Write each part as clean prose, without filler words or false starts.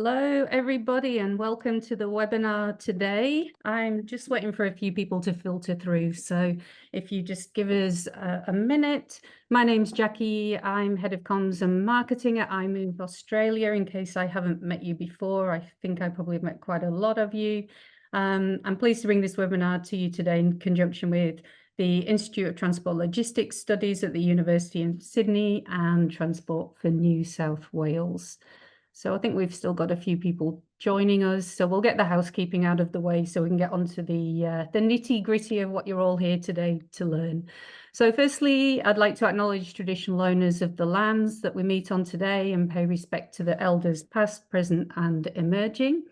Hello, everybody, and welcome to the webinar today. I'm just waiting for a few people to filter through. So if you just give us a minute. My name's Jackie. I'm Head of Comms and Marketing at iMove Australia. In case I haven't met you before, I think I probably met quite a lot of you. I'm pleased to bring this webinar to you today in conjunction with the Institute of Transport Logistics Studies at the University of Sydney and Transport for New South Wales. So I think we've still got a few people joining us. So we'll get the housekeeping out of the way so we can get onto the nitty gritty of what you're all here today to learn. So firstly, I'd like to acknowledge traditional owners of the lands that we meet on today and pay respect to the elders past, present and emerging.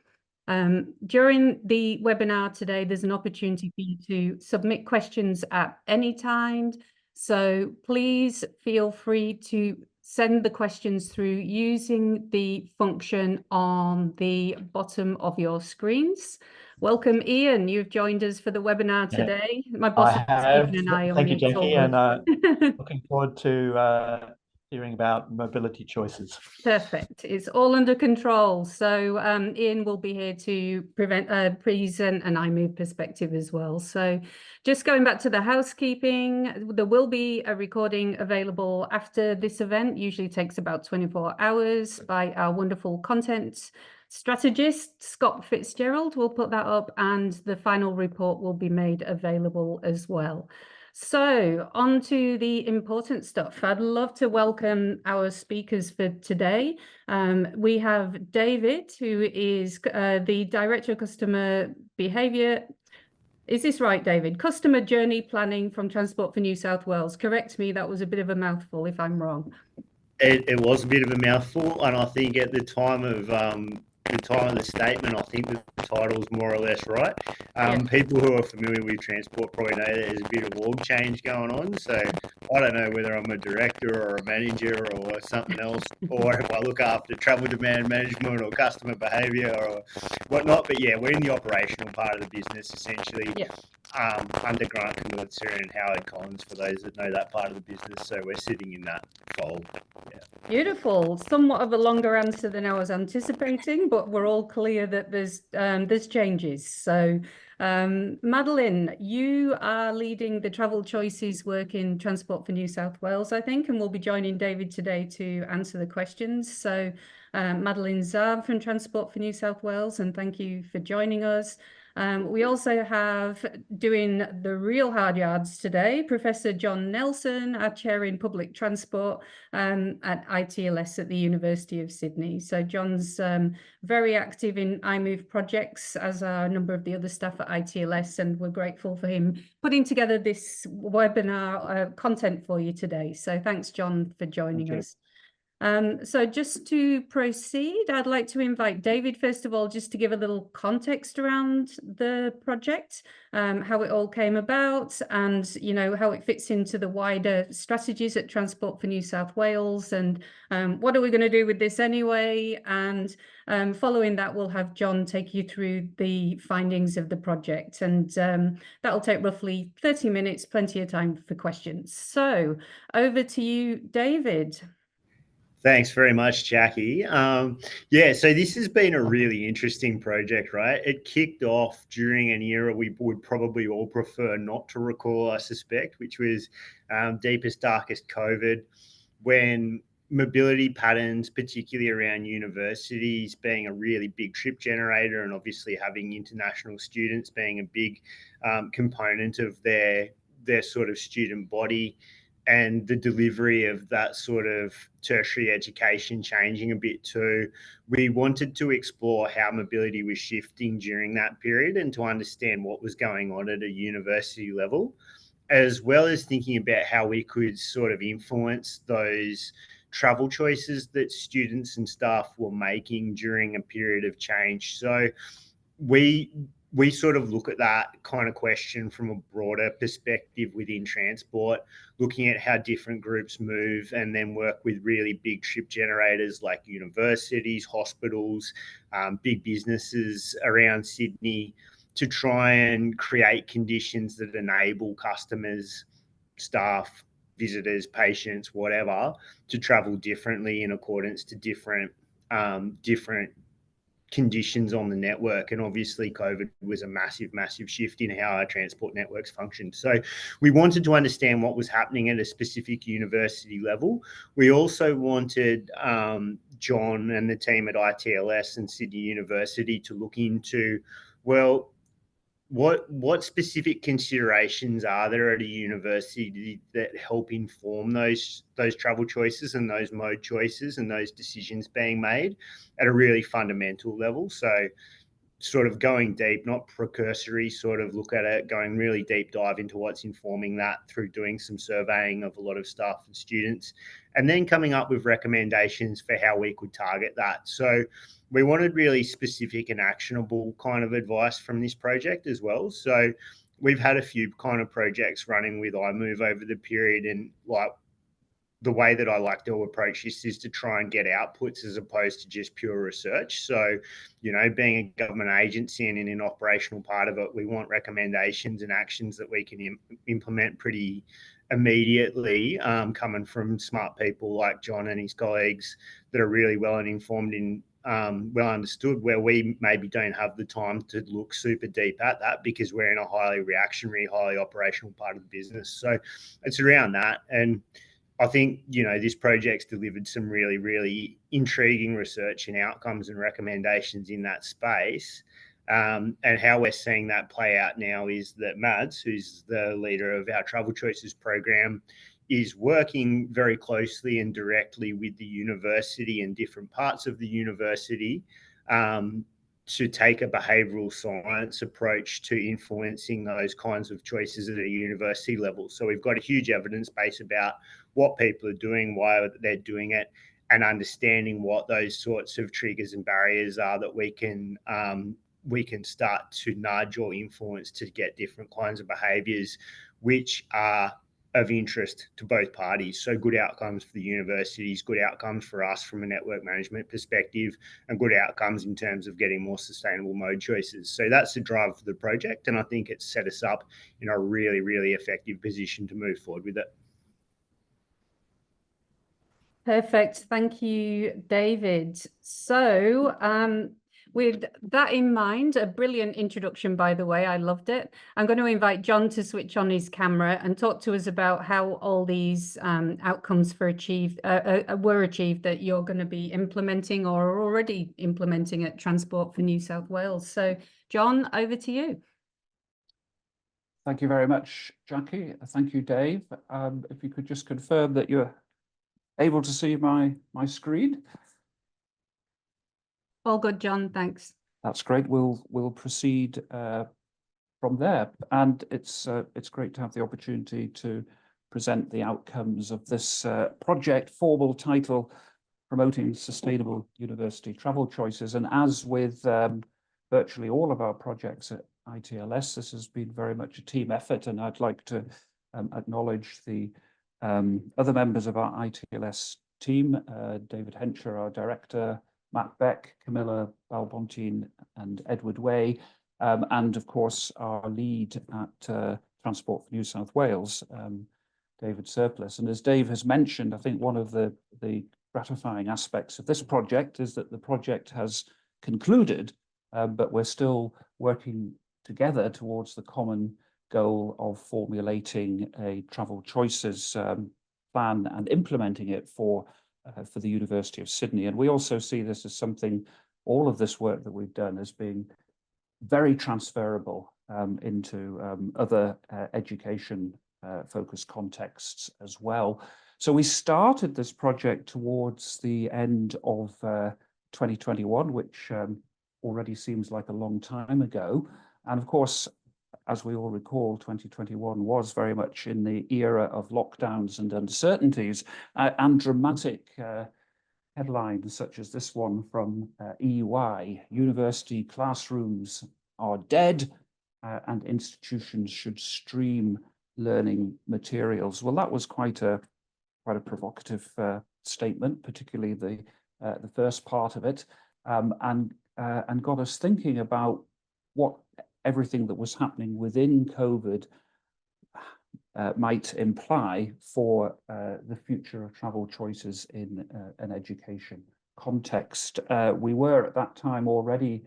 During the webinar today, there's an opportunity for you to submit questions at any time. So please feel free to send the questions through using the function on the bottom of your screens. Welcome, Ian. You've joined us for the webinar today. My boss I is keeping have. an eye on Thank me. you, It's all Jackie, and good. looking forward to hearing about mobility choices. Perfect. It's all under control. So Ian will be here to present an iMove perspective as well. So just going back to the housekeeping, there will be a recording available after this event. Usually takes about 24 hours by our wonderful content strategist, Scott Fitzgerald. We'll put that up and the final report will be made available as well. So on to the important stuff. I'd love to welcome our speakers for today. We have David, who is the Director of Customer Behaviour. Is this right, David? Customer Journey Planning from Transport for New South Wales. Correct me, that was a bit of a mouthful if I'm wrong. It was a bit of a mouthful, and I think at the time of the statement, I think the title's more or less right. People who are familiar with transport probably know that there's a bit of org change going on. So I don't know whether I'm a director or a manager or something else, or if I look after travel demand management or customer behaviour or whatnot. But yeah, we're in the operational part of the business essentially. Yeah. Under Grant Camilitzer and Howard Collins, for those that know that part of the business. So we're sitting in that fold. Yeah. Beautiful. Somewhat of a longer answer than I was anticipating, but we're all clear that there's changes. So Madeline, you are leading the travel choices work in Transport for New South Wales, I think, and we'll be joining David today to answer the questions. So Madeline Zav from Transport for New South Wales, and thank you for joining us. We also have doing the real hard yards today, Professor John Nelson, our chair in public transport at ITLS at the University of Sydney. So John's very active in iMove projects, as are a number of the other staff at ITLS, and we're grateful for him putting together this webinar content for you today. So thanks, John, for joining us. So just to proceed, I'd like to invite David, first of all, just to give a little context around the project, how it all came about and, you know, how it fits into the wider strategies at Transport for New South Wales and what are we going to do with this anyway? And following that, we'll have John take you through the findings of the project and that'll take roughly 30 minutes, plenty of time for questions. So over to you, David. Thanks very much, Jackie. Yeah, so this has been a really interesting project, right? It kicked off during an era we would probably all prefer not to recall, I suspect, which was deepest, darkest COVID, when mobility patterns, particularly around universities being a really big trip generator and obviously having international students being a big component of their sort of student body, and the delivery of that sort of tertiary education changing a bit too. We wanted to explore how mobility was shifting during that period and to understand what was going on at a university level, as well as thinking about how we could sort of influence those travel choices that students and staff were making during a period of change. So we sort of look at that kind of question from a broader perspective within transport, looking at how different groups move and then work with really big trip generators like universities, hospitals, big businesses around Sydney to try and create conditions that enable customers, staff, visitors, patients, whatever, to travel differently in accordance to different conditions on the network. And obviously COVID was a massive shift in how our transport networks functioned. So we wanted to understand what was happening at a specific university level. We also wanted John and the team at ITLS and Sydney University to look into, well, what specific considerations are there at a university that help inform those travel choices and those mode choices and those decisions being made at a really fundamental level? So sort of going deep, not precursory, sort of look at it, going really deep dive into what's informing that through doing some surveying of a lot of staff and students, and then coming up with recommendations for how we could target that. So we wanted really specific and actionable kind of advice from this project as well. So we've had a few kind of projects running with iMove over the period, and like the way that I like to approach this is to try and get outputs as opposed to just pure research. So, you know, being a government agency and in an operational part of it, we want recommendations and actions that we can implement pretty immediately, coming from smart people like John and his colleagues that are really well informed in well understood, where we maybe don't have the time to look super deep at that because we're in a highly reactionary, highly operational part of the business. So it's around that. And I think, you know, this project's delivered some really intriguing research and outcomes and recommendations in that space. And how we're seeing that play out now is that Mads, who's the leader of our Travel Choices program, is working very closely and directly with the university and different parts of the university to take a behavioural science approach to influencing those kinds of choices at a university level. So we've got a huge evidence base about what people are doing, why they're doing it, and understanding what those sorts of triggers and barriers are that we can start to nudge or influence to get different kinds of behaviours which are of interest to both parties. So good outcomes for the universities, good outcomes for us from a network management perspective, and good outcomes in terms of getting more sustainable mode choices. So that's the drive for the project, and I think it's set us up in a really effective position to move forward with it. Perfect. Thank you, David. So with that in mind, a brilliant introduction, by the way, I loved it. I'm going to invite John to switch on his camera and talk to us about how all these outcomes were achieved that you're going to be implementing or are already implementing at Transport for New South Wales. So John, over to you. Thank you very much, Jackie. Thank you, Dave. If you could just confirm that you're able to see my screen. All good, John. Thanks. That's great. We'll proceed from there, and it's great to have the opportunity to present the outcomes of this project. Formal title: Promoting Sustainable University Travel Choices. And as with virtually all of our projects at ITLS, this has been very much a team effort, and I'd like to acknowledge the other members of our ITLS team, David Hencher, our director, Matt Beck, Camilla Balbontine, and Edward Way, and of course our lead at Transport for New South Wales, David Surplus. And as Dave has mentioned, I think one of the gratifying aspects of this project is that the project has concluded, but we're still working together towards the common goal of formulating a travel choices plan and implementing it for the University of Sydney. And we also see this as something, all of this work that we've done as being very transferable into other education focused contexts as well. So we started this project towards the end of 2021, which already seems like a long time ago. And of course, as we all recall, 2021 was very much in the era of lockdowns and uncertainties, and dramatic headlines such as this one from EY: university classrooms are dead and institutions should stream learning materials. Well, that was quite a provocative statement, particularly the first part of it, and got us thinking about what everything that was happening within COVID might imply for the future of travel choices in an education context. We were at that time already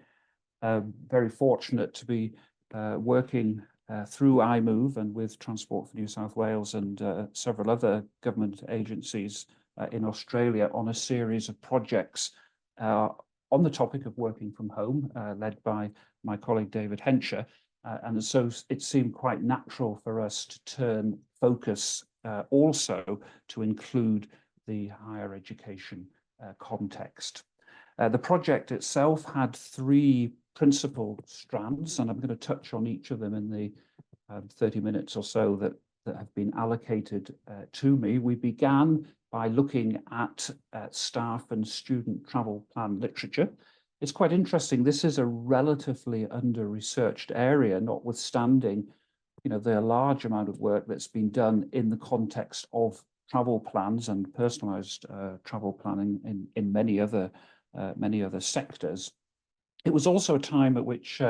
very fortunate to be working through iMove and with Transport for New South Wales and several other government agencies in Australia on a series of projects on the topic of working from home, led by my colleague David Hensher. And so it seemed quite natural for us to turn focus also to include the higher education context. The project itself had three principal strands, and I'm going to touch on each of them in the 30 minutes or so that have been allocated to me. We began by looking at staff and student travel plan literature. It's quite interesting. This is a relatively under-researched area, notwithstanding, you know, the large amount of work that's been done in the context of travel plans and personalised travel planning in many other sectors. It was also a time at which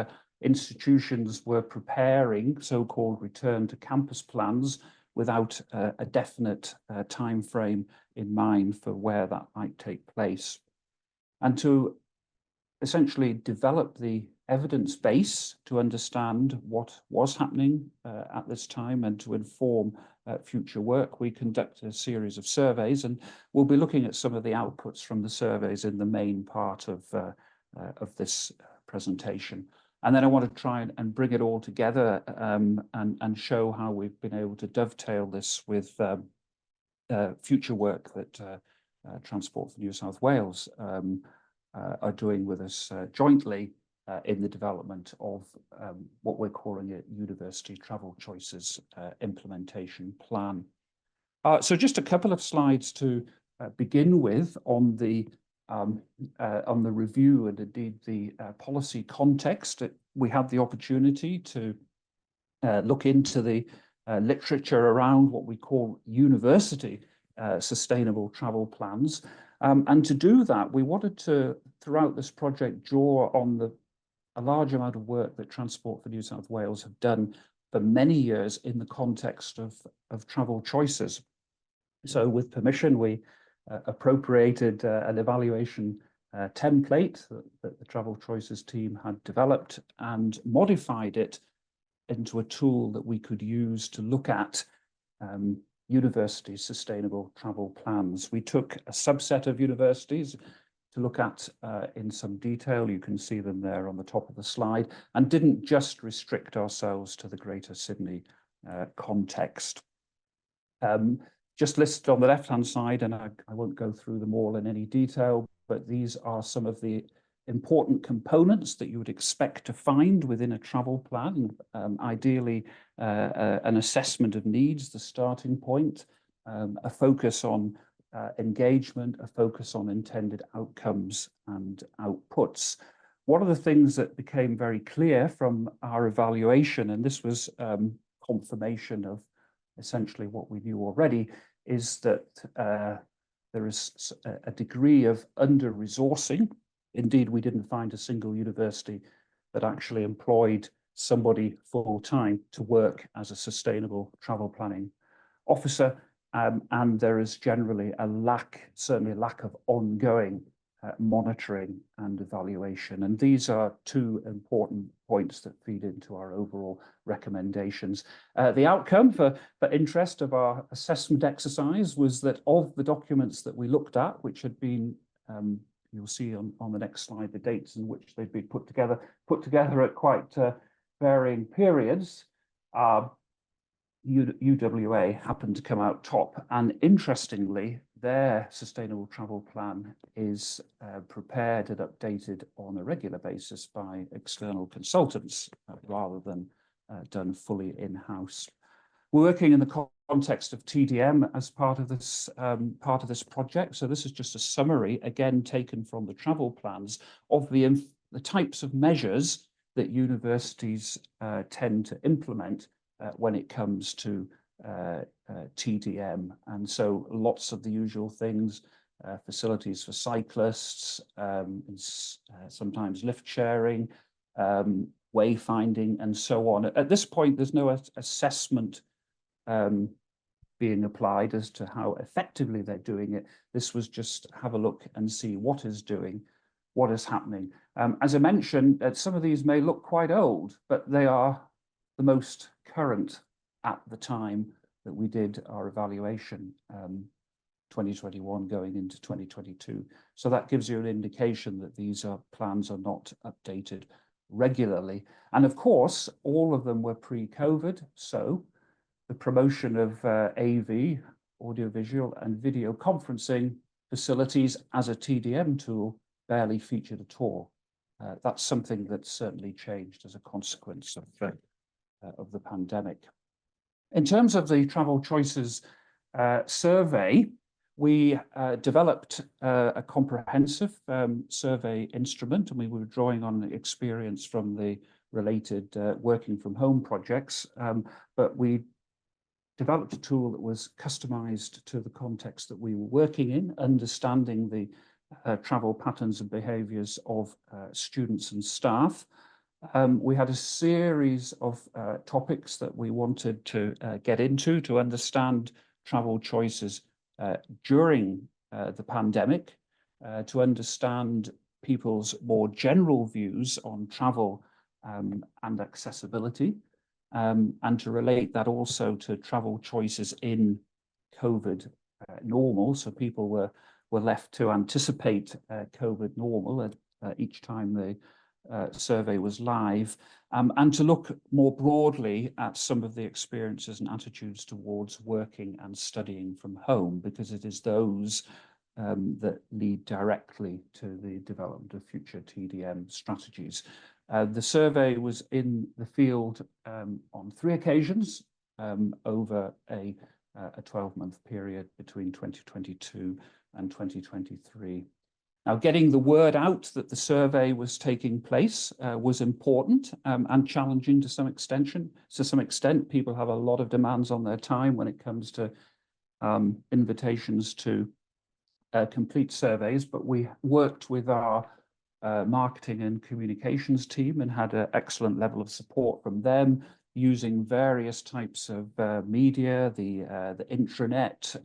institutions were preparing so-called return to campus plans without a definite time frame in mind for where that might take place. And to essentially develop the evidence base to understand what was happening at this time and to inform future work, we conducted a series of surveys, and we'll be looking at some of the outputs from the surveys in the main part of this presentation. And then I want to try and bring it all together and show how we've been able to dovetail this with future work that Transport for New South Wales are doing with us jointly in the development of what we're calling a University Travel Choices implementation plan. So just a couple of slides to begin with on the review and indeed the policy context. We had the opportunity to look into the literature around what we call university sustainable travel plans. And to do that, we wanted to, throughout this project, draw on a large amount of work that Transport for New South Wales have done for many years in the context of travel choices. So with permission, we appropriated an evaluation template that the Travel Choices team had developed and modified it into a tool that we could use to look at university sustainable travel plans. We took a subset of universities to look at in some detail. You can see them there on the top of the slide, and didn't just restrict ourselves to the Greater Sydney context. Just listed on the left-hand side, and I won't go through them all in any detail, but these are some of the important components that you would expect to find within a travel plan. Ideally, an assessment of needs, the starting point, a focus on engagement, a focus on intended outcomes and outputs. One of the things that became very clear from our evaluation, and this was confirmation of essentially what we knew already, is that there is a degree of under-resourcing. Indeed, we didn't find a single university that actually employed somebody full-time to work as a sustainable travel planning officer. And there is generally certainly a lack of ongoing monitoring and evaluation. And these are two important points that feed into our overall recommendations. The outcome for interest of our assessment exercise was that of the documents that we looked at, which had been, you'll see on the next slide, the dates in which they've been put together at quite varying periods, UWA happened to come out top, and interestingly, their sustainable travel plan is prepared and updated on a regular basis by external consultants rather than done fully in-house. We're working in the context of TDM as part of this project. So this is just a summary, again taken from the travel plans, of the types of measures that universities tend to implement when it comes to TDM. And so lots of the usual things, facilities for cyclists, sometimes lift sharing, wayfinding, and so on. At this point, there's no assessment being applied as to how effectively they're doing it. This was just have a look and see what is happening. As I mentioned, some of these may look quite old, but they are the most current at the time that we did our evaluation, 2021 going into 2022. So that gives you an indication that these plans are not updated regularly. And of course, all of them were pre-COVID. So the promotion of AV, audiovisual and video conferencing facilities as a TDM tool barely featured at all. That's something that's certainly changed as a consequence of the pandemic. In terms of the Travel Choices survey, we developed a comprehensive survey instrument, and we were drawing on the experience from the related working from home projects, but we developed a tool that was customized to the context that we were working in, understanding the travel patterns and behaviours of students and staff. We had a series of topics that we wanted to get into to understand travel choices during the pandemic, to understand people's more general views on travel and accessibility, and to relate that also to travel choices in COVID normal. So people were left to anticipate COVID normal at each time the survey was live, and to look more broadly at some of the experiences and attitudes towards working and studying from home, because it is those that lead directly to the development of future TDM strategies. The survey was in the field on 3 occasions over a 12-month period between 2022 and 2023. Now, getting the word out that the survey was taking place was important and challenging to some extent. To some extent, people have a lot of demands on their time when it comes to invitations to complete surveys, but we worked with our marketing and communications team and had an excellent level of support from them, using various types of media, the intranet,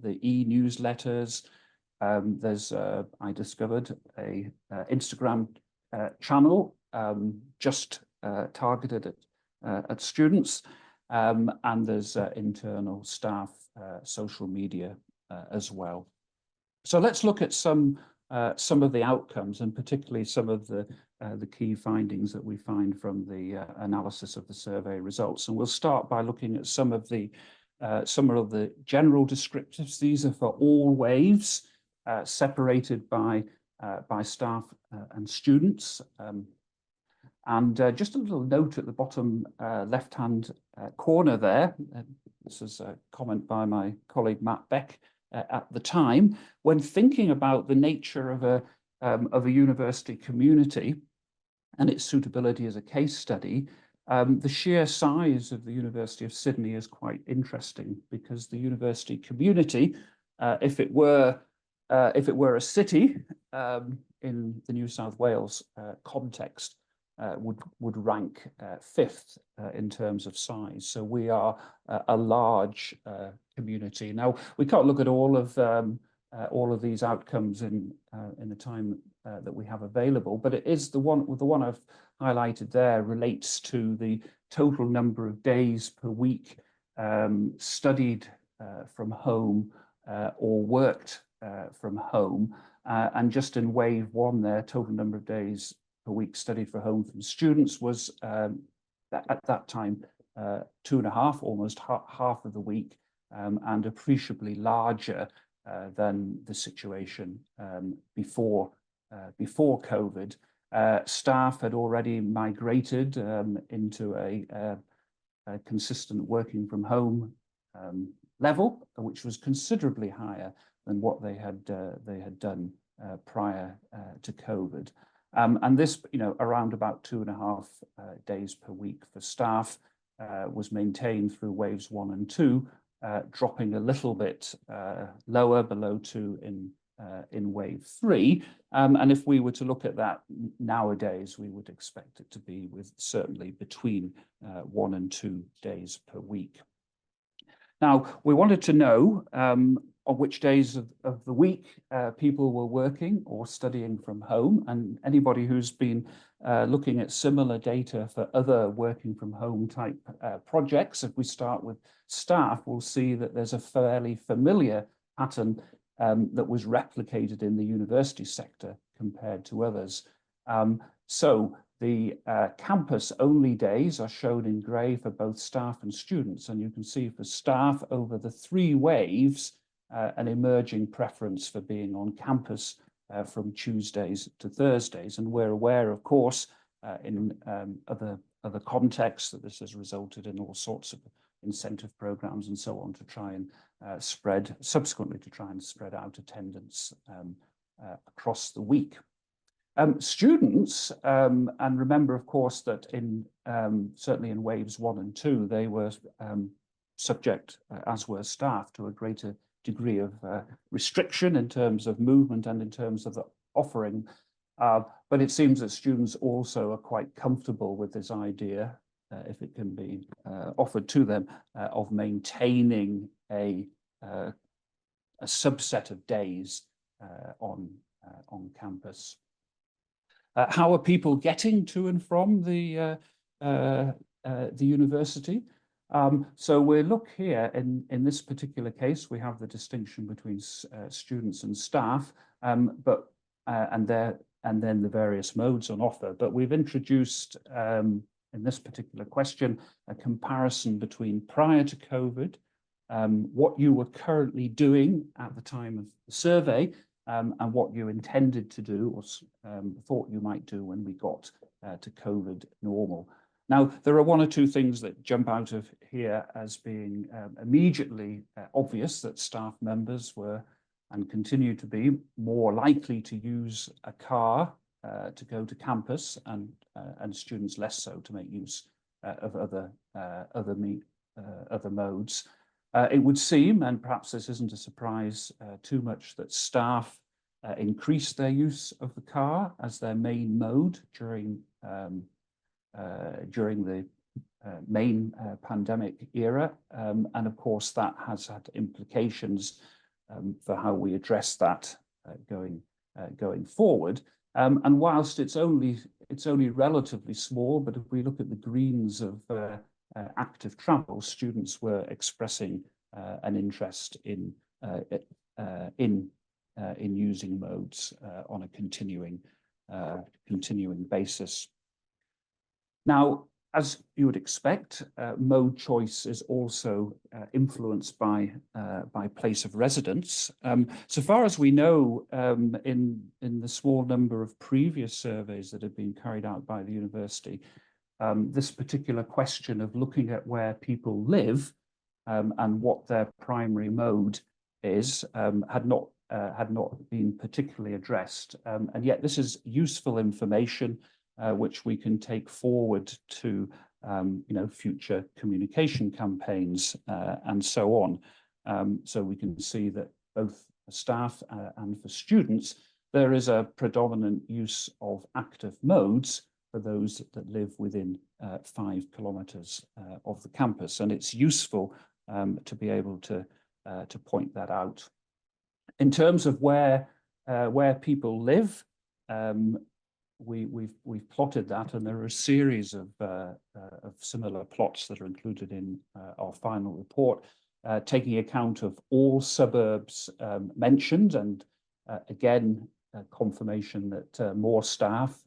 the e-newsletters. I discovered a Instagram channel just targeted at students, and there's internal staff social media as well. So let's look at some of the outcomes, and particularly some of the key findings that we find from the analysis of the survey results. And we'll start by looking at some of the general descriptives. These are for all waves, separated by staff and students. And just a little note at the bottom left-hand corner there. This is a comment by my colleague Matt Beck at the time. When thinking about the nature of a university community and its suitability as a case study, the sheer size of the University of Sydney is quite interesting, because the university community, if it were a city in the New South Wales context, would rank 5th in terms of size. So we are a large community. Now, we can't look at all of these outcomes in the time that we have available, but it is the one I've highlighted there relates to the total number of days per week studied from home or worked from home, and just in wave 1 there, total number of days per week studied for home from students was at that time 2.5, almost half of the week, and appreciably larger than the situation before COVID. Staff had already migrated into a consistent working from home level, which was considerably higher than what they had done prior to COVID. And this, around about 2.5 days per week for staff was maintained through waves 1 and 2, dropping a little bit lower, below 2 in wave 3. And if we were to look at that nowadays, we would expect it to be certainly between 1 and 2 days per week. Now, we wanted to know on which days of the week people were working or studying from home, and anybody who's been looking at similar data for other working from home type projects, if we start with staff, we'll see that there's a fairly familiar pattern that was replicated in the university sector compared to others. So the campus-only days are shown in grey for both staff and students, and you can see for staff over the 3 waves, an emerging preference for being on campus from Tuesdays to Thursdays. And we're aware, of course, in other contexts that this has resulted in all sorts of incentive programs and so on to try and subsequently to try and spread out attendance across the week. Students, and remember, of course, that in certainly in waves 1 and 2, they were subject, as were staff, to a greater degree of restriction in terms of movement and in terms of the offering. But it seems that students also are quite comfortable with this idea, if it can be offered to them, of maintaining a subset of days on campus. How are people getting to and from the university? So we look here in this particular case, we have the distinction between students and staff, and then the various modes on offer. But we've introduced in this particular question a comparison between prior to COVID, what you were currently doing at the time of the survey, and what you intended to do or thought you might do when we got to COVID normal. Now, there are 1 or 2 things that jump out of here as being immediately obvious, that staff members were and continue to be more likely to use a car to go to campus, and students less so to make use of other modes. It would seem, and perhaps this isn't a surprise too much, that staff increased their use of the car as their main mode during the main pandemic era. And of course, that has had implications for how we address that going forward. And whilst it's only relatively small, but if we look at the greens of active travel, students were expressing an interest in using modes on a continuing basis. Now, as you would expect, mode choice is also influenced by place of residence. So far as we know, in the small number of previous surveys that have been carried out by the university, this particular question of looking at where people live and what their primary mode is had not been particularly addressed. And yet this is useful information which we can take forward to future communication campaigns and so on. So we can see that both for staff and for students, there is a predominant use of active modes for those that live within 5 kilometers of the campus. And it's useful to be able to point that out. In terms of where people live, we've plotted that, and there are a series of similar plots that are included in our final report, taking account of all suburbs mentioned, and again, confirmation that more staff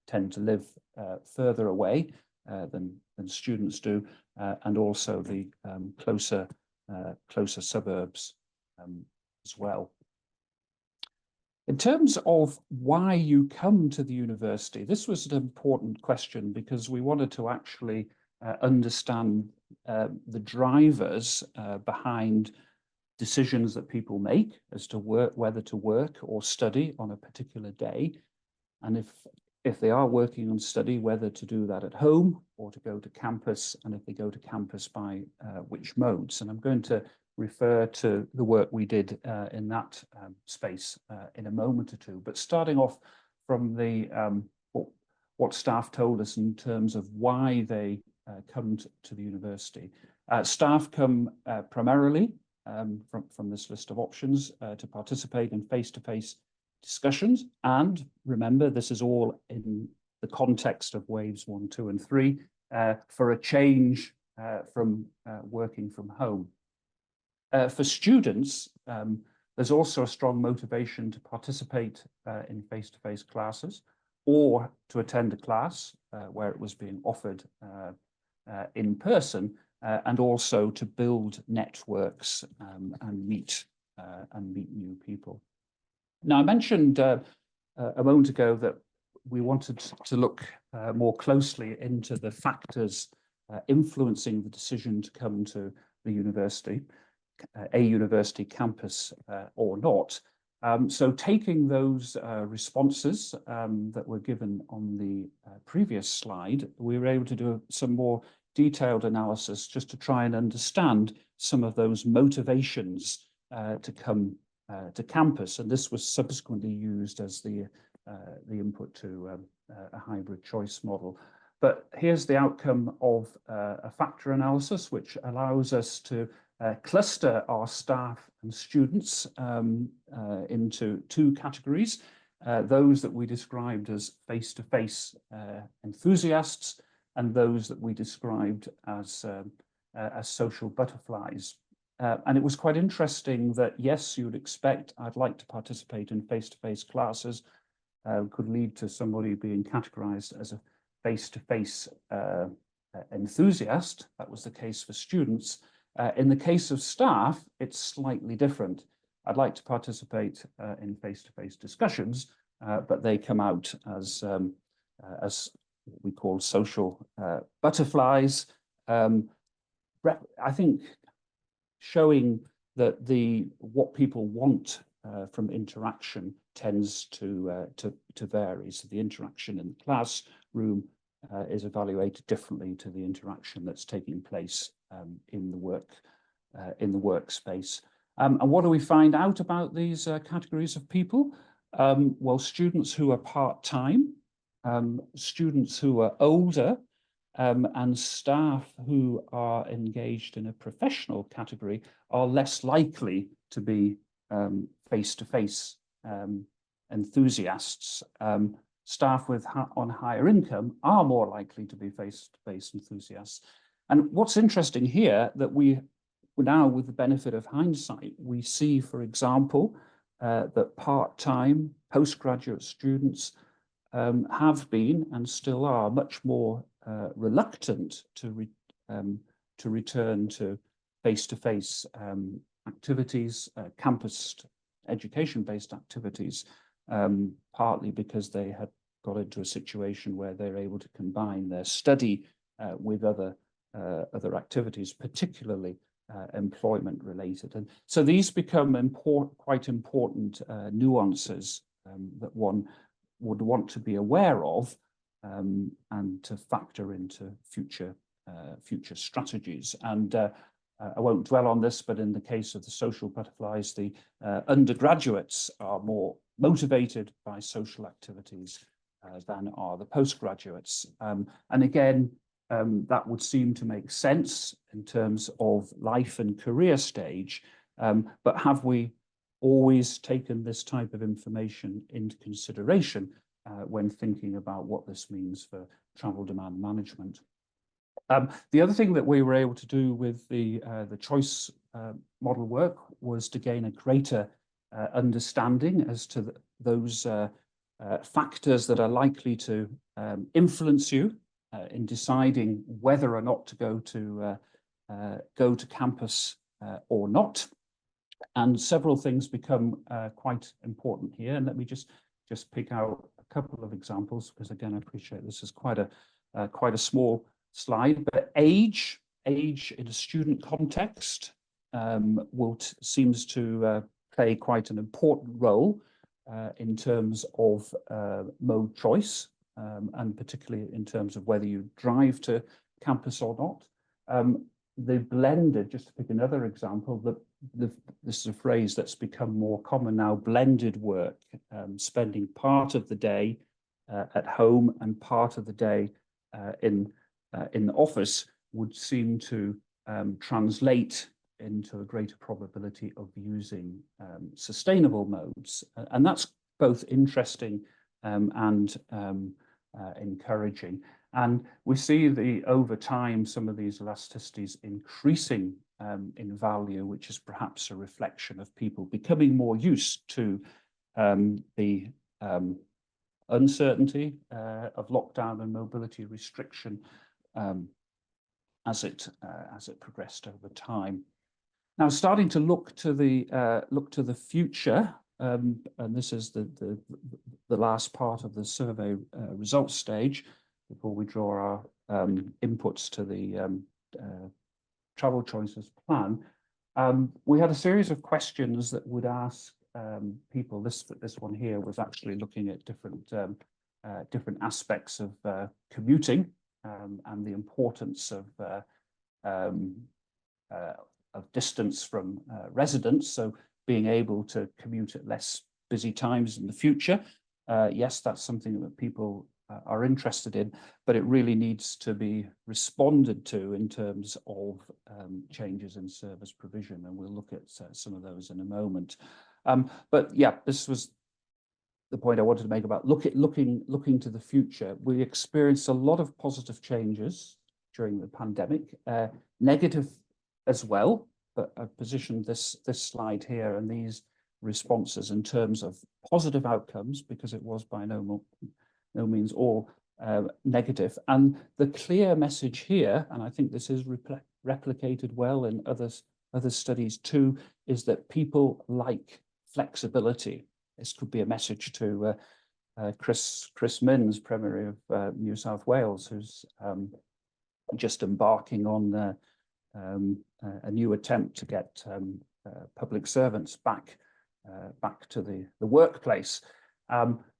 tend to live further away than students do, and also the closer suburbs as well. In terms of why you come to the university, this was an important question because we wanted to actually understand the drivers behind decisions that people make as to whether to work or study on a particular day, and if they are working on study, whether to do that at home or to go to campus, and if they go to campus by which modes. And I'm going to refer to the work we did in that space in a moment or two. But starting off from the what staff told us in terms of why they come to the university. Staff come primarily from this list of options to participate in face-to-face discussions. And remember, this is all in the context of waves 1, 2, and 3 for a change from working from home. For students, there's also a strong motivation to participate in face-to-face classes or to attend a class where it was being offered in person, and also to build networks and meet new people. Now, I mentioned a moment ago that we wanted to look more closely into the factors influencing the decision to come to the university, a university campus or not. So taking those responses that were given on the previous slide, we were able to do some more detailed analysis just to try and understand some of those motivations to come to campus. And this was subsequently used as the input to a hybrid choice model. But here's the outcome of a factor analysis, which allows us to cluster our staff and students into two categories, those that we described as face-to-face enthusiasts and those that we described as social butterflies. And it was quite interesting that, yes, you would expect, I'd like to participate in face-to-face classes, could lead to somebody being categorized as a face-to-face enthusiast. That was the case for students. In the case of staff, it's slightly different. I'd like to participate in face-to-face discussions, but they come out as what we call social butterflies. I think showing that what people want from interaction tends to vary. So the interaction in the classroom is evaluated differently to the interaction that's taking place in the workspace. And what do we find out about these categories of people? Well, students who are part-time, students who are older, and staff who are engaged in a professional category are less likely to be face-to-face enthusiasts. Staff on higher income are more likely to be face-to-face enthusiasts. And what's interesting here, that we now, with the benefit of hindsight, we see, for example, that part-time postgraduate students have been and still are much more reluctant to return to face-to-face activities, campus education-based activities, partly because they had got into a situation where they're able to combine their study with other activities, particularly employment related. And so these become quite important nuances that one would want to be aware of and to factor into future strategies. And I won't dwell on this, but in the case of the social butterflies, the undergraduates are more motivated by social activities than are the postgraduates. And again, that would seem to make sense in terms of life and career stage, but have we always taken this type of information into consideration when thinking about what this means for travel demand management? The other thing that we were able to do with the choice model work was to gain a greater understanding as to those factors that are likely to influence you in deciding whether or not to go to campus or not. And several things become quite important here. And let me just pick out a couple of examples, because again, I appreciate this is quite a small slide. But age in a student context seems to play quite an important role in terms of mode choice, and particularly in terms of whether you drive to campus or not. The blended, just to pick another example, this is a phrase that's become more common now, blended work, spending part of the day at home and part of the day in in the office would seem to translate into a greater probability of using sustainable modes. And that's both interesting and encouraging. And we see over time, some of these elasticities increasing in value, which is perhaps a reflection of people becoming more used to the uncertainty of lockdown and mobility restriction as it progressed over time. Now, starting to look to the future, and this is the last part of the survey results stage before we draw our inputs to the travel choices plan. We had a series of questions that would ask people. This one here was actually looking at different aspects of commuting and the importance of distance from residence. So being able to commute at less busy times in the future. Yes, that's something that people are interested in, but it really needs to be responded to in terms of changes in service provision, and we'll look at some of those in a moment. But yeah, this was the point I wanted to make about looking to the future. We experienced a lot of positive changes during the pandemic, negative as well, but I've positioned this slide here and these responses in terms of positive outcomes, because it was by no means all negative. And the clear message here, and I think this is replicated well in other studies too, is that people like flexibility. This could be a message to Chris Minns, Premier of New South Wales, who's just embarking on a new attempt to get public servants back to the workplace.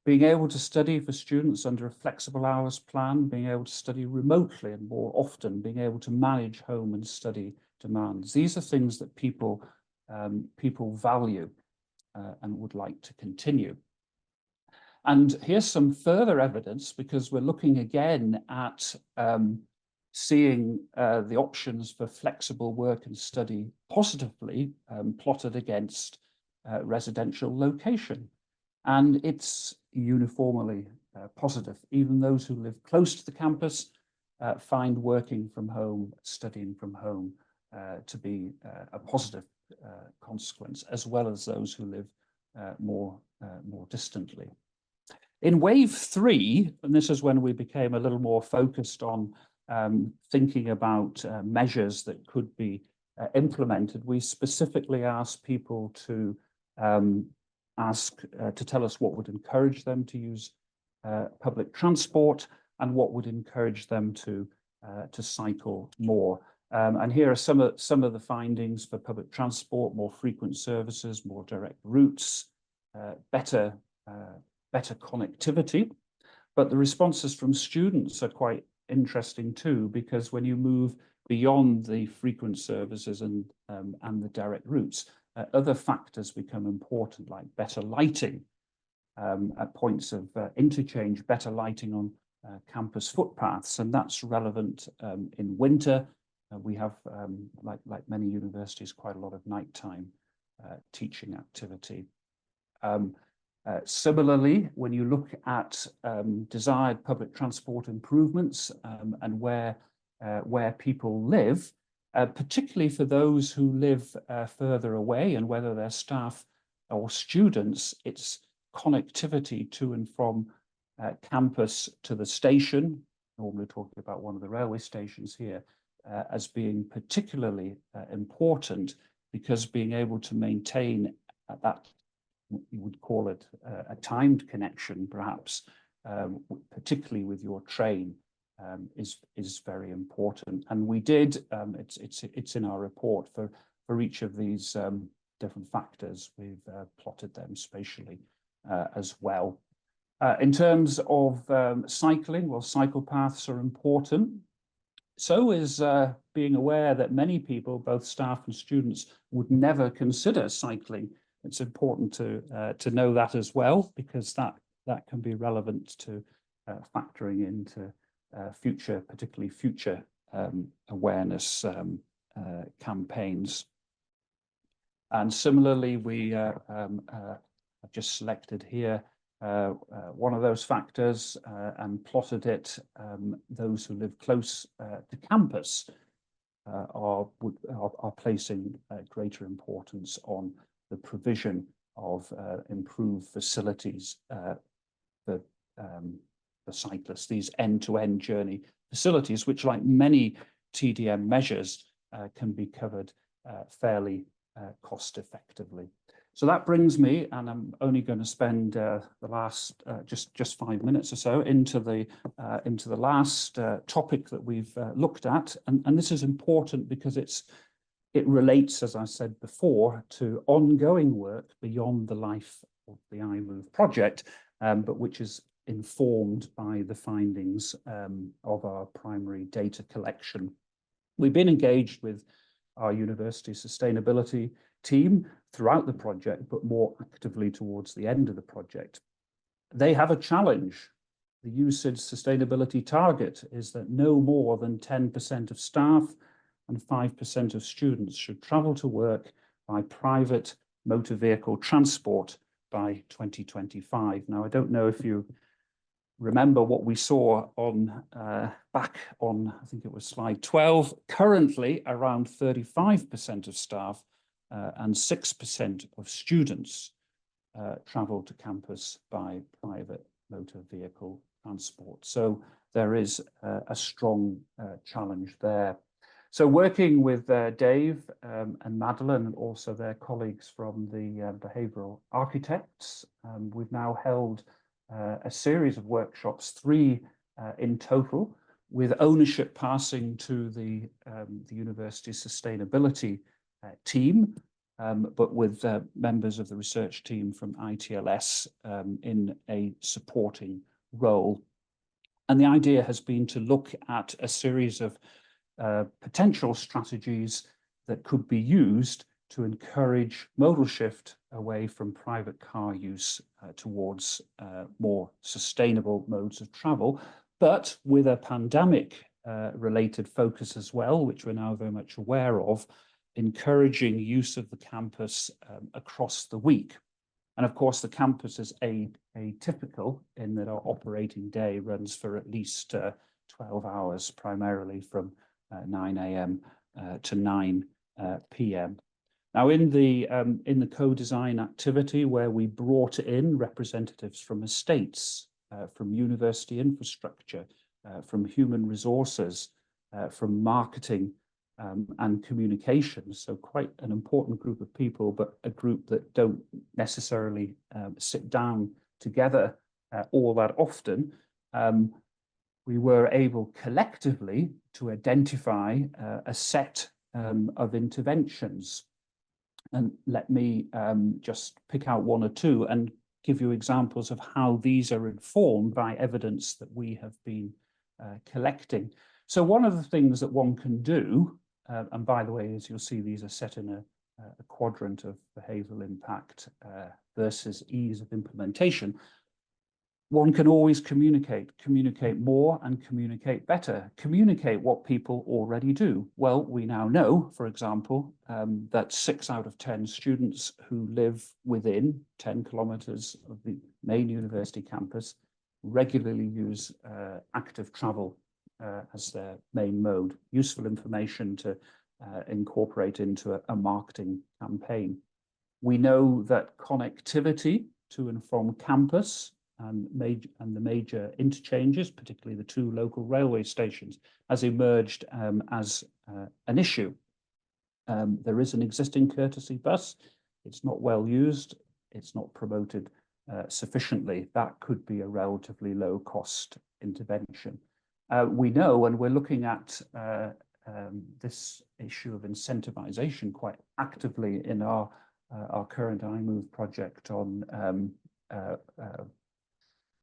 Being able to study for students under a flexible hours plan, being able to study remotely and more often, being able to manage home and study demands. These are things that people value and would like to continue. And here's some further evidence, because we're looking again at seeing the options for flexible work and study positively plotted against residential location. And it's uniformly positive. Even those who live close to the campus find working from home, studying from home to be a positive consequence, as well as those who live more distantly. In wave 3, and this is when we became a little more focused on thinking about measures that could be implemented, we specifically asked people to tell us what would encourage them to use public transport and what would encourage them to cycle more. And here are some of the findings for public transport: more frequent services, more direct routes, better connectivity. But the responses from students are quite interesting too, because when you move beyond the frequent services and the direct routes, other factors become important, like better lighting at points of interchange, better lighting on campus footpaths, and that's relevant in winter. We have, like many universities, quite a lot of nighttime teaching activity. Similarly, when you look at desired public transport improvements and where people live, particularly for those who live further away, and whether they're staff or students, it's connectivity to and from campus to the station. Normally talking about one of the railway stations here as being particularly important, because being able to maintain that, you would call it a timed connection, perhaps, particularly with your train, is very important. And we did, it's in our report for each of these different factors. We've plotted them spatially as well. In terms of cycling, well, cycle paths are important. So is being aware that many people, both staff and students, would never consider cycling. It's important to know that as well, because that can be relevant to factoring into particularly future awareness campaigns. And similarly, we have just selected here one of those factors and plotted it. Those who live close to campus are placing greater importance on the provision of improved facilities for cyclists, these end-to-end journey facilities, which, like many TDM measures, can be covered fairly cost effectively. So that brings me, and I'm only going to spend the last just 5 minutes or so into the last topic that we've looked at, and this is important because it relates, as I said before, to ongoing work beyond the life of the iMove project, but which is informed by the findings of our primary data collection. We've been engaged with our university sustainability team throughout the project, but more actively towards the end of the project. They have a challenge. The USID sustainability target is that no more than 10% of staff and 5% of students should travel to work by private motor vehicle transport by 2025. Now, I don't know if you remember what we saw on back on, I think it was slide 12. Currently, around 35% of staff and 6% of students travel to campus by private motor vehicle transport. So there is a strong challenge there. So working with Dave and Madeline and also their colleagues from the behavioural architects, we've now held a series of workshops, 3 in total, with ownership passing to the university sustainability team, but with members of the research team from ITLS in a supporting role. And the idea has been to look at a series of potential strategies that could be used to encourage modal shift away from private car use towards more sustainable modes of travel, but with a pandemic related focus as well, which we're now very much aware of, encouraging use of the campus across the week. And of course, the campus is atypical in that our operating day runs for at least 12 hours, primarily from 9 a.m. To 9 p.m. Now, in the co-design activity where we brought in representatives from estates, from university infrastructure, from human resources, from marketing and communications, so quite an important group of people, but a group that don't necessarily sit down together all that often, we were able collectively to identify a set of interventions. And let me just pick out 1 or 2 and give you examples of how these are informed by evidence that we have been collecting. So one of the things that one can do, and by the way, as you'll see, these are set in a quadrant of behavioural impact versus ease of implementation. One can always communicate more and communicate better. Communicate what people already do. Well, we now know, for example, that 6 out of 10 students who live within 10 kilometres of the main university campus regularly use active travel as their main mode. Useful information to incorporate into a marketing campaign. We know that connectivity to and from campus and the major interchanges, particularly the 2 local railway stations, has emerged as an issue. There is an existing courtesy bus. It's not well used. It's not promoted sufficiently. That could be a relatively low cost intervention. We know, and we're looking at this issue of incentivization quite actively in our current iMove project on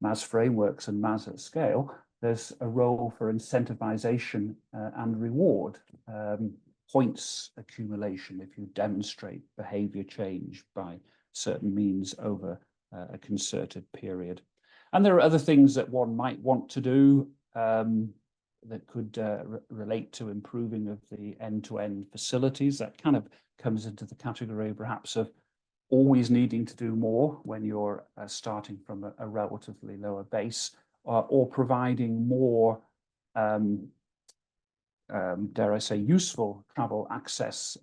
MAS frameworks and MAS at scale. There's a role for incentivization and reward, points accumulation if you demonstrate behavior change by certain means over a concerted period. And there are other things that one might want to do. that could relate to improving of the end-to-end facilities. That kind of comes into the category perhaps of always needing to do more when you're starting from a relatively lower base, or providing more, dare I say, useful travel access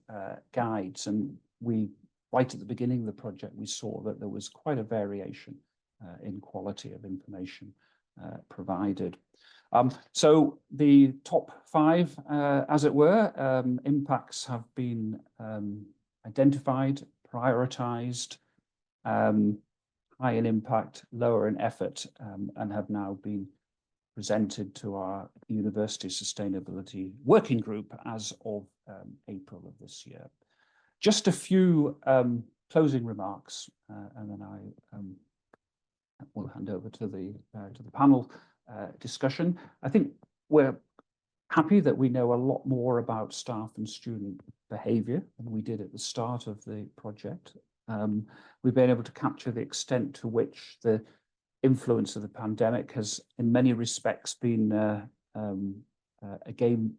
guides. And we, right at the beginning of the project, we saw that there was quite a variation in quality of information provided. So the top 5, as it were, impacts have been identified, prioritized, high in impact, lower in effort, and have now been presented to our University Sustainability Working Group as of April of this year. Just a few closing remarks, and then I will hand over to the panel discussion. I think we're happy that we know a lot more about staff and student behaviour than we did at the start of the project. We've been able to capture the extent to which the influence of the pandemic has, in many respects, been a game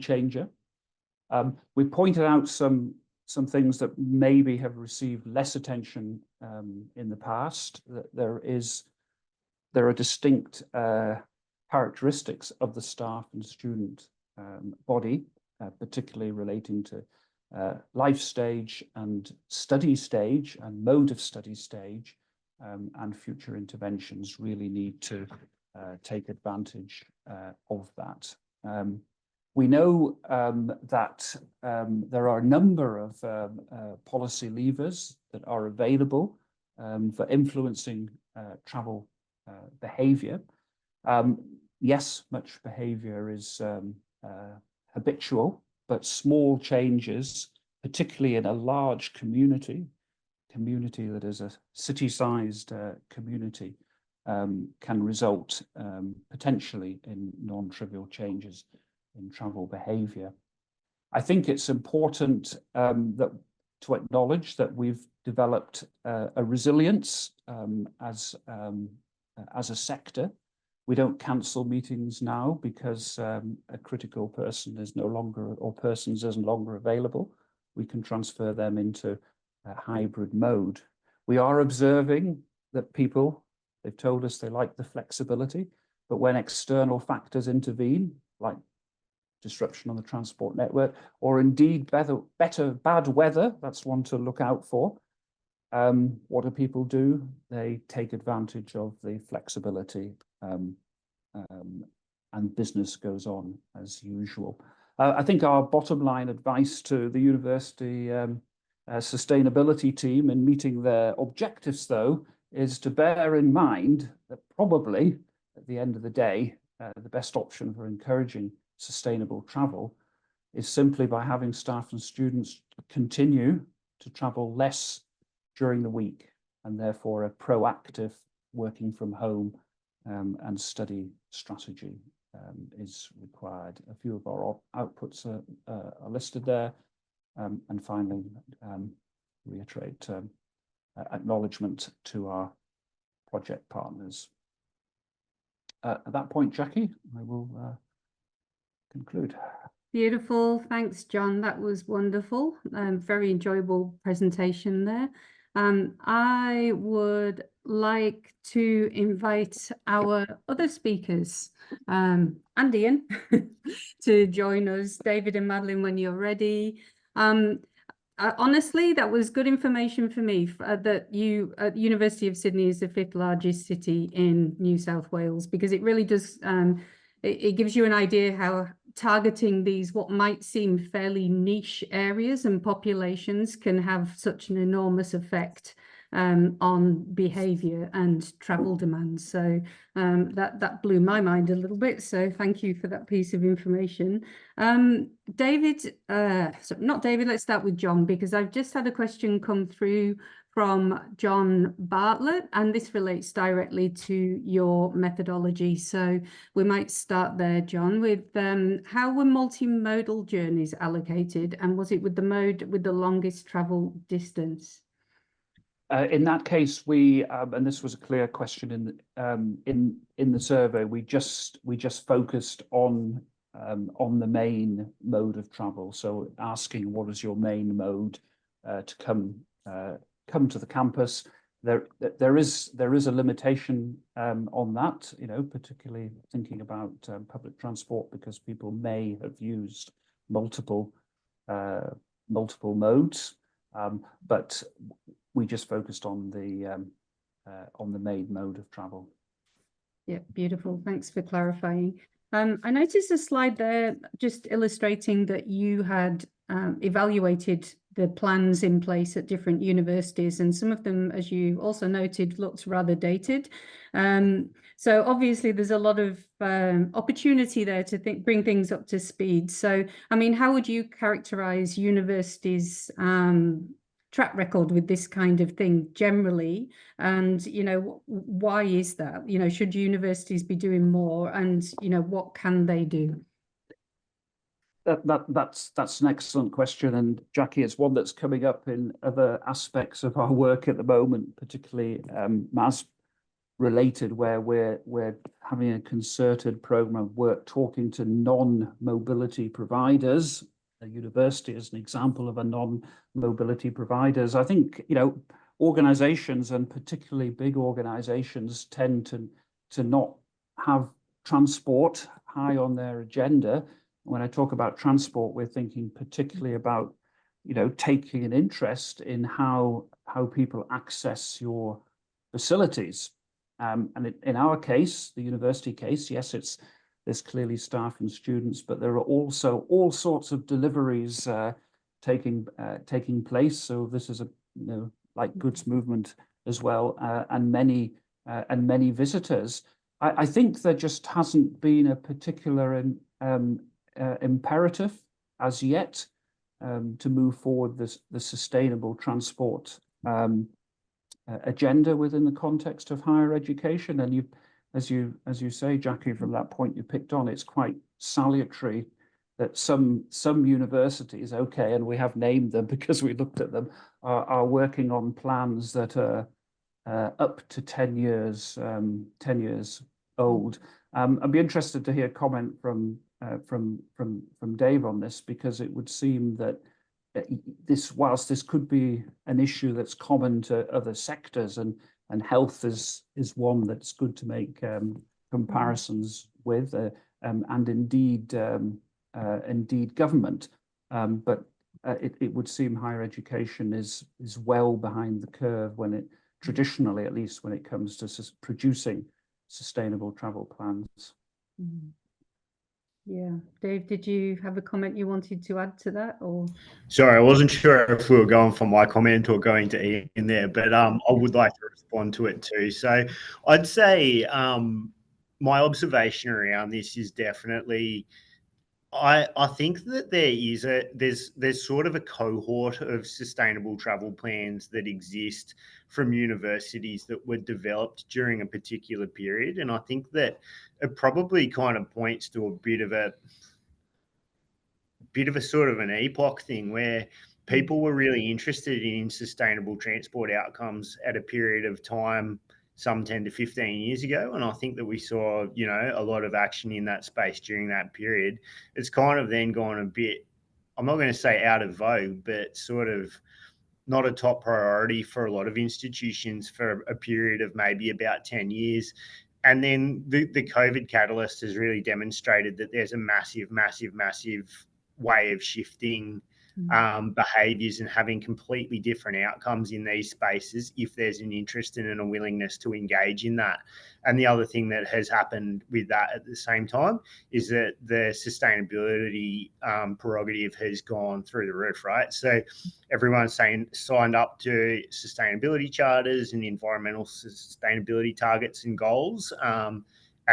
changer. We pointed out some things that maybe have received less attention in the past. That there are distinct characteristics of the staff and student body, particularly relating to life stage and study stage and mode of study stage, and future interventions really need to take advantage of that. We know that there are a number of policy levers that are available for influencing travel behaviour. Yes, much behaviour is habitual, but small changes, particularly in a large community that is a city-sized community, can result potentially in non-trivial changes in travel behaviour. I think it's important to acknowledge that we've developed a resilience as a sector. We don't cancel meetings now because a critical person is no longer, or persons isn't longer available. We can transfer them into a hybrid mode. We are observing that people, they've told us they like the flexibility, but when external factors intervene, like disruption on the transport network, or indeed bad weather, that's one to look out for. What do people do? They take advantage of the flexibility, and business goes on as usual. I think our bottom line advice to the university sustainability team in meeting their objectives, though, is to bear in mind that probably at the end of the day, the best option for encouraging sustainable travel is simply by having staff and students continue to travel less during the week, and therefore a proactive working from home and study strategy is required. A few of our outputs are listed there. And finally, reiterate acknowledgement to our project partners. At that point, Jackie, I will conclude. Beautiful. Thanks, John. That was wonderful. Very enjoyable presentation there. I would like to invite our other speakers, and Ian, to join us. David and Madeline, when you're ready. Honestly, that was good information for me, that University of Sydney is the 5th largest city in New South Wales, because it really does, it gives you an idea how targeting these, what might seem fairly niche areas and populations, can have such an enormous effect on behaviour and travel demands. So that blew my mind a little bit. So thank you for that piece of information. David, not David, let's start with John, because I've just had a question come through from John Bartlett, and this relates directly to your methodology. So we might start there, John, with how were multimodal journeys allocated, and was it with the mode with the longest travel distance? In that case, we and this was a clear question in the survey. We just focused on the main mode of travel. So asking what is your main mode to come to the campus. There is a limitation on that, you know, particularly thinking about public transport, because people may have used multiple modes, but we just focused on the main mode of travel. Yeah, beautiful. Thanks for clarifying. I noticed a slide there just illustrating that you had evaluated the plans in place at different universities, and some of them, as you also noted, looked rather dated. So obviously there's a lot of opportunity there to bring things up to speed. So, I mean, how would you characterize universities' track record with this kind of thing generally? And, you know, why is that? You know, should universities be doing more? And, you know, what can they do? That's an excellent question, and Jackie, it's one that's coming up in other aspects of our work at the moment, particularly MAS related, where we're having a concerted program of work talking to non-mobility providers. A university is an example of a non-mobility providers. I think, you know, organizations, and particularly big organizations, tend to not have transport high on their agenda. When I talk about transport, we're thinking particularly about, you know, taking an interest in how people access your facilities. And in our case, the university case, yes, there's clearly staff and students, but there are also all sorts of deliveries taking place. So this is a, you know, like goods movement as well, and many visitors. I think there just hasn't been a particular imperative as yet to move forward the sustainable transport agenda within the context of higher education. And as you say, Jackie, from that point you picked on, it's quite salutary that some universities, okay, and we have named them because we looked at them, are working on plans that are up to 10 years old. I'd be interested to hear comment from Dave on this, because it would seem that whilst this could be an issue that's common to other sectors, and health is one that's good to make comparisons with, and indeed government, but it would seem higher education is well behind the curve when it, traditionally at least, when it comes to producing sustainable travel plans. Yeah, Dave, did you have a comment you wanted to add to that, or? Sorry, I wasn't sure if we were going for my comment or going to Ian there, but I would like to respond to it too. So I'd say my observation around this is definitely, I think that there's sort of a cohort of sustainable travel plans that exist from universities that were developed during a particular period, and I think that it probably kind of points to a bit of a sort of an epoch thing where people were really interested in sustainable transport outcomes at a period of time some 10 to 15 years ago. And I think that we saw, you know, a lot of action in that space during that period. It's kind of then gone a bit, I'm not going to say out of vogue, but sort of not a top priority for a lot of institutions for a period of maybe about 10 years. And then the COVID catalyst has really demonstrated that there's a massive way of shifting behaviours and having completely different outcomes in these spaces if there's an interest and a willingness to engage in that. And the other thing that has happened with that at the same time is that the sustainability prerogative has gone through the roof, right? So everyone's signed up to sustainability charters and environmental sustainability targets and goals, and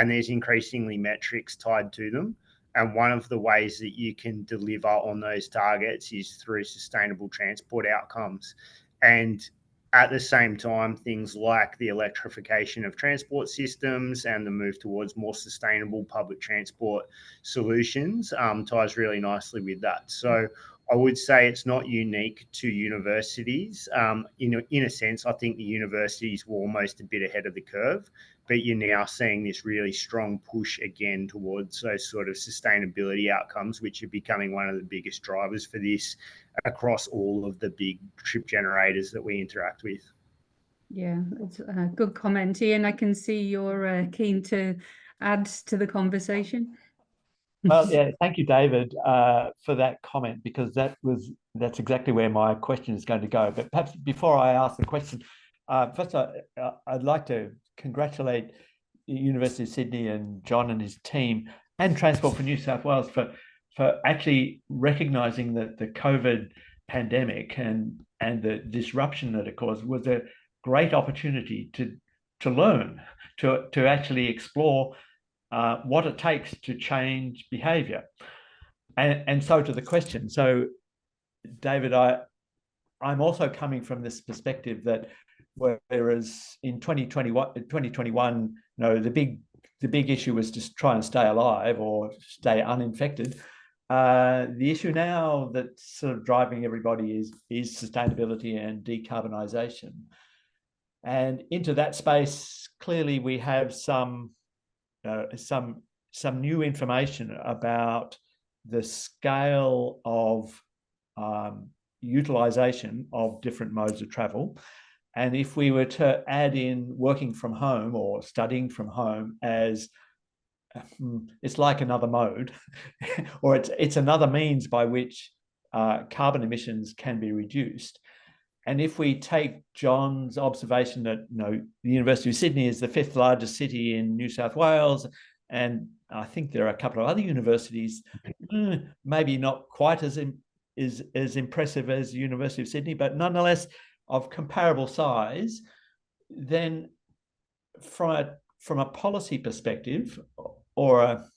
there's increasingly metrics tied to them. And one of the ways that you can deliver on those targets is through sustainable transport outcomes. And at the same time, things like the electrification of transport systems and the move towards more sustainable public transport solutions ties really nicely with that. So I would say it's not unique to universities. In a sense, I think the universities were almost a bit ahead of the curve, but you're now seeing this really strong push again towards those sort of sustainability outcomes, which are becoming one of the biggest drivers for this across all of the big trip generators that we interact with. Yeah, it's a good comment, Ian. I can see you're keen to add to the conversation. Well, yeah, thank you, David, for that comment, because that's exactly where my question is going to go. But perhaps before I ask the question, first I'd like to congratulate the University of Sydney and John and his team and Transport for New South Wales for actually recognising that the COVID pandemic and the disruption that it caused was a great opportunity to learn, to actually explore what it takes to change behaviour. And so to the question. So, David, I'm also coming from this perspective that whereas in 2021, the big issue was to try and stay alive or stay uninfected. The issue now that's sort of driving everybody is sustainability and decarbonisation. And into that space, clearly we have some new information about the scale of utilization of different modes of travel. And if we were to add in working from home or studying from home as it's like another mode, or it's another means by which carbon emissions can be reduced. And if we take John's observation that the University of Sydney is the 5th largest city in New South Wales, and I think there are a couple of other universities, maybe not quite as impressive as the University of Sydney, but nonetheless of comparable size, then from a policy perspective or a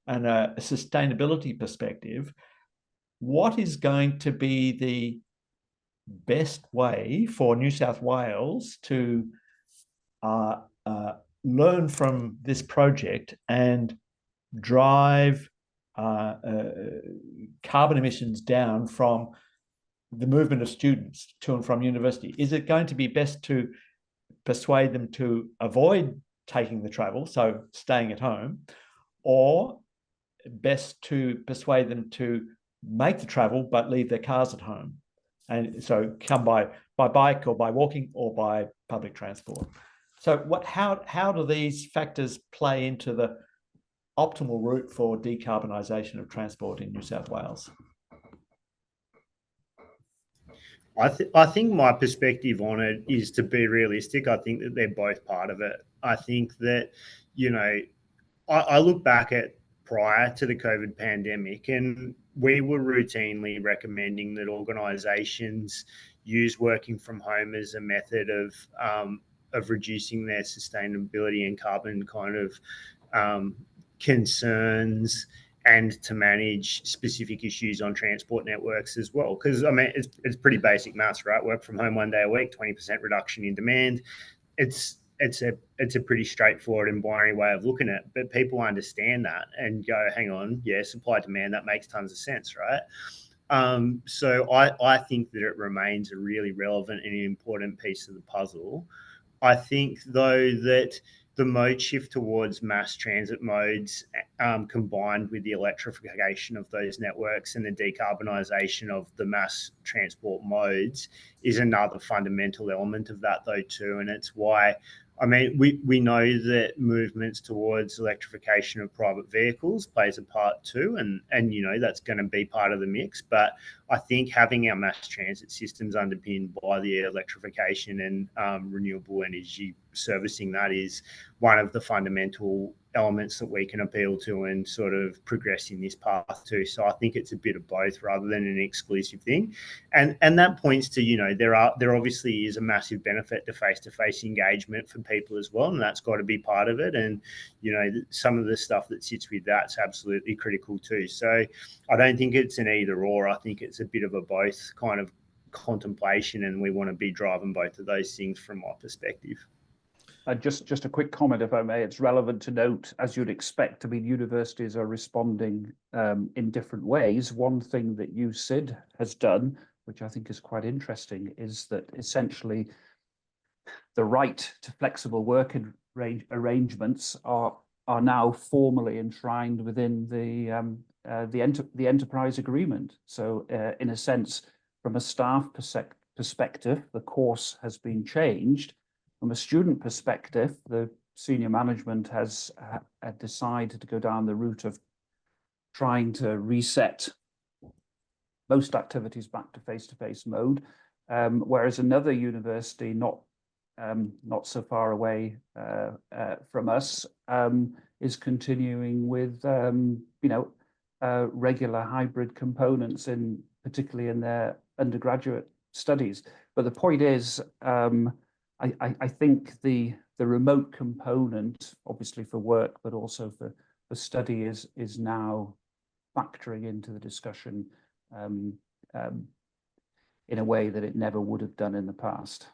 sustainability perspective, what is going to be the best way for New South Wales to learn from this project and drive carbon emissions down from the movement of students to and from university? Is it going to be best to persuade them to avoid taking the travel, so staying at home, or best to persuade them to make the travel but leave their cars at home? And so come by bike or by walking or by public transport. So how do these factors play into the optimal route for decarbonisation of transport in New South Wales? I think my perspective on it is to be realistic. I think that they're both part of it. I think that, I look back at prior to the COVID pandemic, and we were routinely recommending that organisations use working from home as a method of reducing their sustainability and carbon kind of concerns, and to manage specific issues on transport networks as well. Because it's pretty basic maths, right? Work from home 1 day a week, 20% reduction in demand. It's a pretty straightforward and binary way of looking at it, but people understand that and go, hang on, yeah, supply demand, that makes tons of sense, right? So I think that it remains a really relevant and important piece of the puzzle. I think, though, that the mode shift towards mass transit modes, combined with the electrification of those networks and the decarbonisation of the mass transport modes, is another fundamental element of that, though, too. And it's why, we know that movements towards electrification of private vehicles plays a part too, and that's going to be part of the mix. But I think having our mass transit systems underpinned by the electrification and renewable energy servicing, that is one of the fundamental elements that we can appeal to and sort of progress in this path too. So I think it's a bit of both rather than an exclusive thing. And that points to, there obviously is a massive benefit to face-to-face engagement for people as well, and that's got to be part of it. And, some of the stuff that sits with that's absolutely critical too. So I don't think it's an either or. I think it's a bit of a both kind of contemplation, and we want to be driving both of those things from my perspective. Just a quick comment, if I may. It's relevant to note, as you'd expect, I mean, universities are responding in different ways. One thing that UCID has done, which I think is quite interesting, is that essentially the right to flexible working arrangements are now formally enshrined within the enterprise agreement. So in a sense, from a staff perspective, the course has been changed. From a student perspective, the senior management has decided to go down the route of trying to reset most activities back to face-to-face mode, whereas another university not so far away from us is continuing with regular hybrid components, particularly in their undergraduate studies. But the point is, I think the remote component, obviously for work, but also for study, is now factoring into the discussion in a way that it never would have done in the past.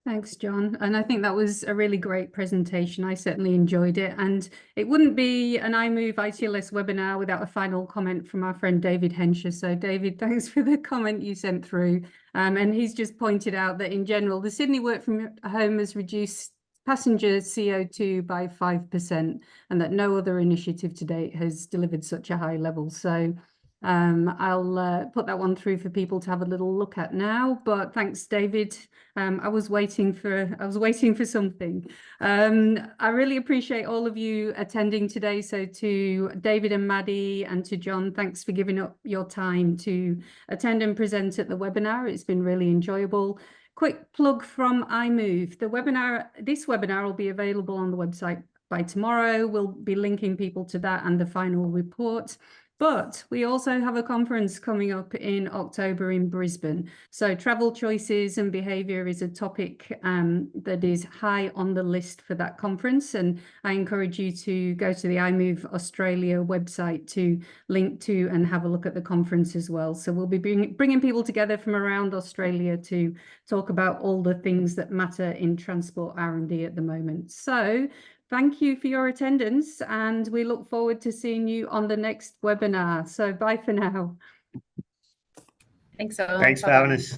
Thanks, John. And I think that was a really great presentation. I certainly enjoyed it. And it wouldn't be an iMove ITLS webinar without a final comment from our friend David Hensher. So David, thanks for the comment you sent through. And he's just pointed out that in general, the Sydney work from home has reduced passenger CO2 by 5%, and that no other initiative to date has delivered such a high level. So I'll put that one through for people to have a little look at now. But thanks, David. I was waiting for something. I really appreciate all of you attending today. So to David and Maddie and to John, thanks for giving up your time to attend and present at the webinar. It's been really enjoyable. Quick plug from iMove. This webinar will be available on the website by tomorrow. We'll be linking people to that and the final report. But we also have a conference coming up in October in Brisbane. So travel choices and behaviour is a topic that is high on the list for that conference. And I encourage you to go to the iMove Australia website to link to and have a look at the conference as well. So we'll be bringing people together from around Australia to talk about all the things that matter in transport R&D at the moment. So thank you for your attendance, and we look forward to seeing you on the next webinar. So bye for now. Thanks all. Thanks for having us.